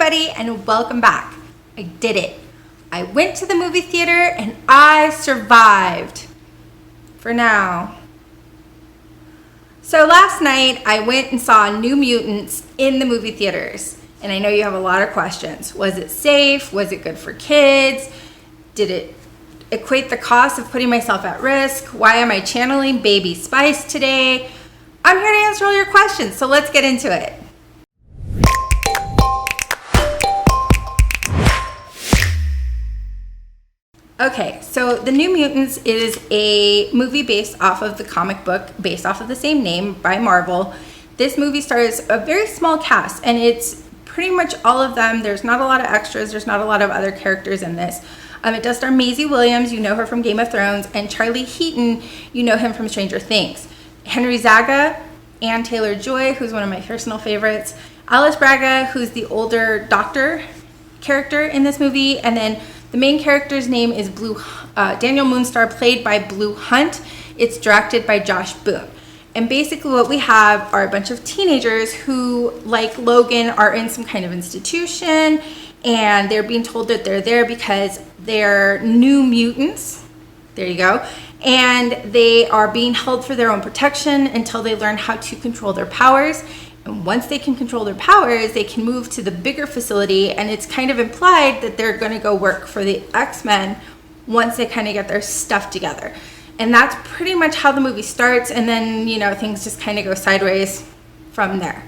everybody, and welcome back. I did it. I went to the movie theater and I survived. For now. So last night I went and saw New Mutants in the movie theaters. And I know you have a lot of questions. Was it safe? Was it good for kids? Did it equate the cost of putting myself at risk? Why am I channeling Baby Spice today? I'm here to answer all your questions, so let's get into it. Okay, so The New Mutants is a movie based off of the comic book, based off of the same name by Marvel. This movie stars a very small cast, and it's pretty much all of them. There's not a lot of extras. There's not a lot of other characters in this. It does star Maisie Williams, you know her from Game of Thrones, and Charlie Heaton, you know him from Stranger Things. Henry Zaga, Ann Taylor-Joy, who's one of my personal favorites, Alice Braga, who's the older doctor character in this movie, and then the main character's name is Daniel Moonstar, played by Blue Hunt. It's directed by Josh Boone. And basically what we have are a bunch of teenagers who, like Logan, are in some kind of institution, and they're being told that they're there because they're new mutants. There you go. And they are being held for their own protection until they learn how to control their powers. And once they can control their powers, they can move to the bigger facility, and it's kind of implied that they're going to go work for the X-Men once they kind of get their stuff together. And that's pretty much how the movie starts, and then, you know, things just kind of go sideways from there.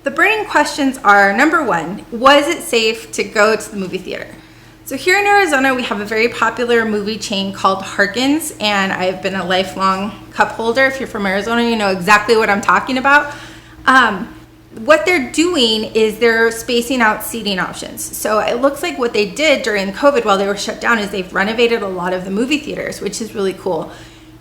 The burning questions are, number one, was it safe to go to the movie theater? So here in Arizona, we have a very popular movie chain called Harkins, and I've been a lifelong cup holder. If you're from Arizona, you know exactly what I'm talking about. What they're doing is they're spacing out seating options. So it looks like what they did during COVID while they were shut down is they've renovated a lot of the movie theaters, which is really cool.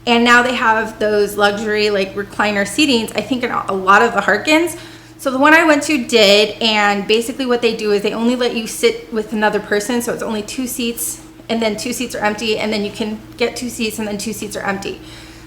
And now they have those luxury like recliner seatings, I think in a lot of the Harkins. So the one I went to did, and basically what they do is they only let you sit with another person, so it's only 2 seats, and then 2 seats are empty, and then you can get 2 seats, and then 2 seats are empty.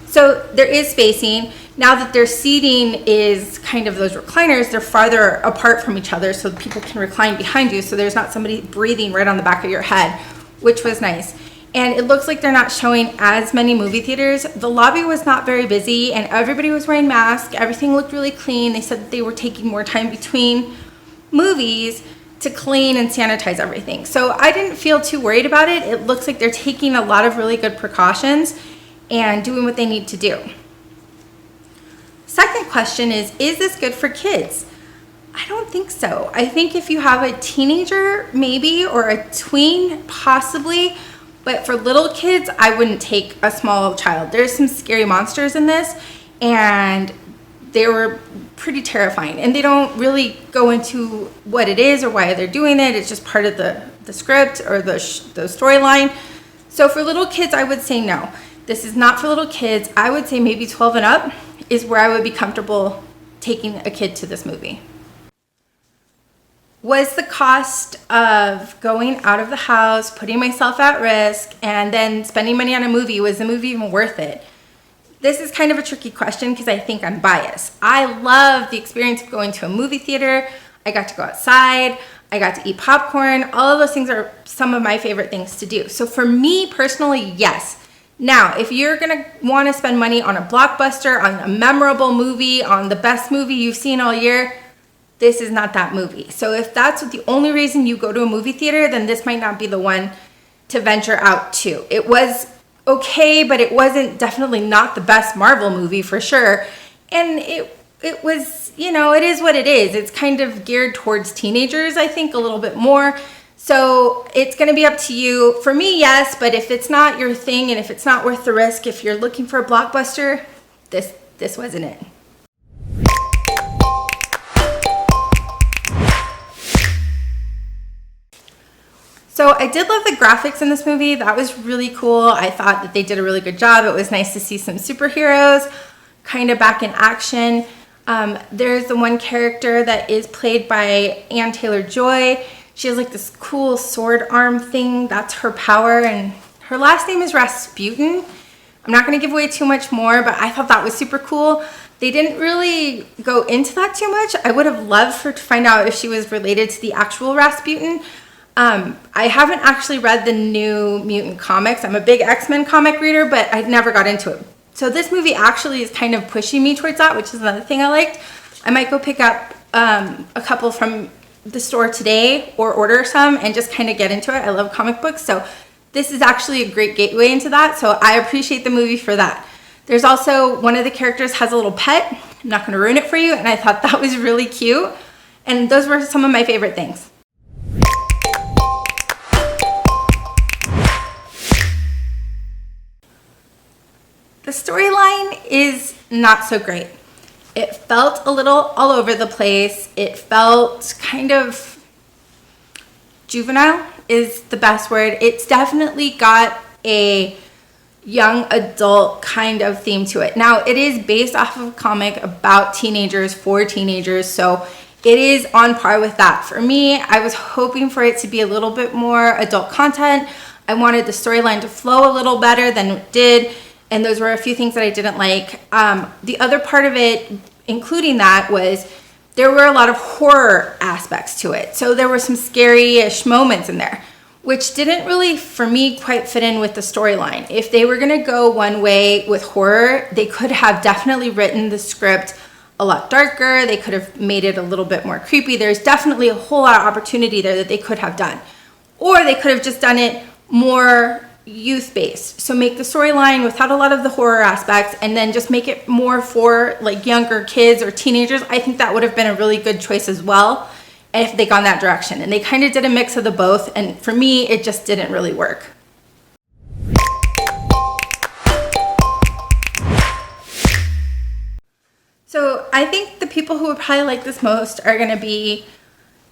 So there is spacing. Now that their seating is kind of those recliners, they're farther apart from each other so people can recline behind you, so there's not somebody breathing right on the back of your head, which was nice. And it looks like they're not showing as many movie theaters. The lobby was not very busy, and everybody was wearing masks. Everything looked really clean. They said that they were taking more time between movies to clean and sanitize everything. So I didn't feel too worried about it. It looks like they're taking a lot of really good precautions and doing what they need to do. Second question is this good for kids? I don't think so. I think if you have a teenager, maybe, or a tween, possibly. But for little kids, I wouldn't take a small child. There's some scary monsters in this, and they were pretty terrifying. And they don't really go into what it is or why they're doing it. It's just part of the script or the storyline. So for little kids, I would say no. This is not for little kids. I would say maybe 12 and up is where I would be comfortable taking a kid to this movie. Was the cost of going out of the house, putting myself at risk, and then spending money on a movie, was the movie even worth it? This is kind of a tricky question because I think I'm biased. I love the experience of going to a movie theater. I got to go outside. I got to eat popcorn. All of those things are some of my favorite things to do. So for me personally, yes. Now, if you're going to want to spend money on a blockbuster, on a memorable movie, on the best movie you've seen all year, this is not that movie. So if that's the only reason you go to a movie theater, then this might not be the one to venture out to. It was okay, but it wasn't definitely not the best Marvel movie for sure. And it was, you know, it is what it is. It's kind of geared towards teenagers, I think, a little bit more. So it's going to be up to you. For me, yes, but if it's not your thing and if it's not worth the risk, if you're looking for a blockbuster, this wasn't it. So I did love the graphics in this movie. That was really cool. I thought that they did a really good job. It was nice to see some superheroes kind of back in action. There's the one character that is played by Ann Taylor-Joy. She has like this cool sword arm thing. That's her power, and her last name is Rasputin. I'm not going to give away too much more, but I thought that was super cool. They didn't really go into that too much. I would have loved to find out if she was related to the actual Rasputin. I haven't actually read the new Mutant comics. I'm a big X-Men comic reader, but I never got into it. So this movie actually is kind of pushing me towards that, which is another thing I liked. I might go pick up a couple from the store today or order some and just kind of get into it. I love comic books, so this is actually a great gateway into that. So I appreciate the movie for that. There's also one of the characters has a little pet. I'm not going to ruin it for you, and I thought that was really cute. And those were some of my favorite things. The storyline is not so great. It felt a little all over the place. It felt kind of juvenile is the best word. It's definitely got a young adult kind of theme to it. Now, it is based off of a comic about teenagers for teenagers, so it is on par with that. For me, I was hoping for it to be a little bit more adult content. I wanted the storyline to flow a little better than it did, and those were a few things that I didn't like. The other part of it, including that, was there were a lot of horror aspects to it. So there were some scary-ish moments in there, which didn't really, for me, quite fit in with the storyline. If they were gonna go one way with horror, they could have definitely written the script a lot darker. They could have made it a little bit more creepy. There's definitely a whole lot of opportunity there that they could have done. Or they could have just done it more youth-based. So make the storyline without a lot of the horror aspects and then just make it more for like younger kids or teenagers. I think that would have been a really good choice as well if they gone that direction. And they kind of did a mix of the both, and for me, it just didn't really work. So I think the people who would probably like this most are gonna be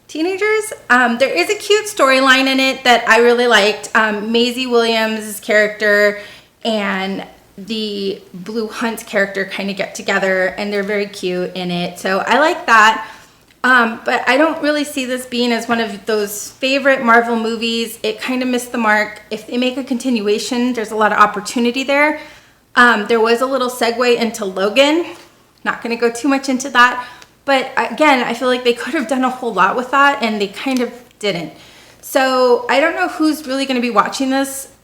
teenagers. There is a cute storyline in it that I really liked. Maisie Williams' character and the Blue Hunt character kind of get together, and they're very cute in it. So I like that. But I don't really see this being as one of those favorite Marvel movies. It kind of missed the mark. If they make a continuation, there's a lot of opportunity there. There was a little segue into Logan. Not going to go too much into that. But again, I feel like they could have done a whole lot with that, and they kind of didn't. So I don't know who's really going to be watching this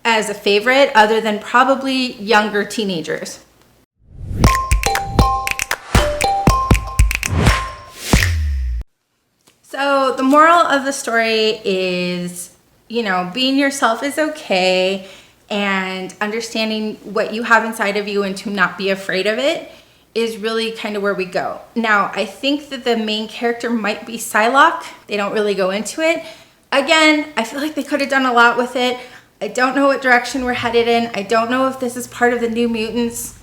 as a favorite other than probably younger teenagers. So the moral of the story is, you know, being yourself is okay, and understanding what you have inside of you and to not be afraid of it is really kind of where we go. Now, I think that the main character might be Psylocke. They don't really go into it. Again, I feel like they could have done a lot with it. I don't know what direction we're headed in. I don't know if this is part of the New Mutants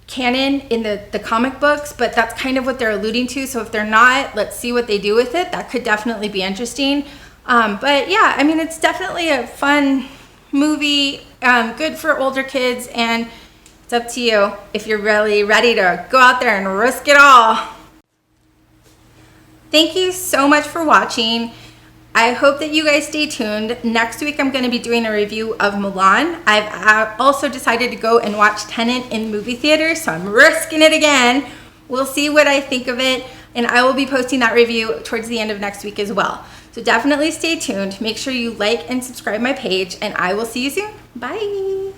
canon in the comic books, but that's kind of what they're alluding to. So if they're not, let's see what they do with it. That could definitely be interesting. But yeah, I mean, it's definitely a fun movie, good for older kids, and it's up to you if you're really ready to go out there and risk it all. Thank you so much for watching. I hope that you guys stay tuned. Next week, I'm going to be doing a review of Mulan. I've also decided to go and watch Tenet in movie theaters, so I'm risking it again. We'll see what I think of it, and I will be posting that review towards the end of next week as well. So definitely stay tuned. Make sure you like and subscribe my page, and I will see you soon. Bye.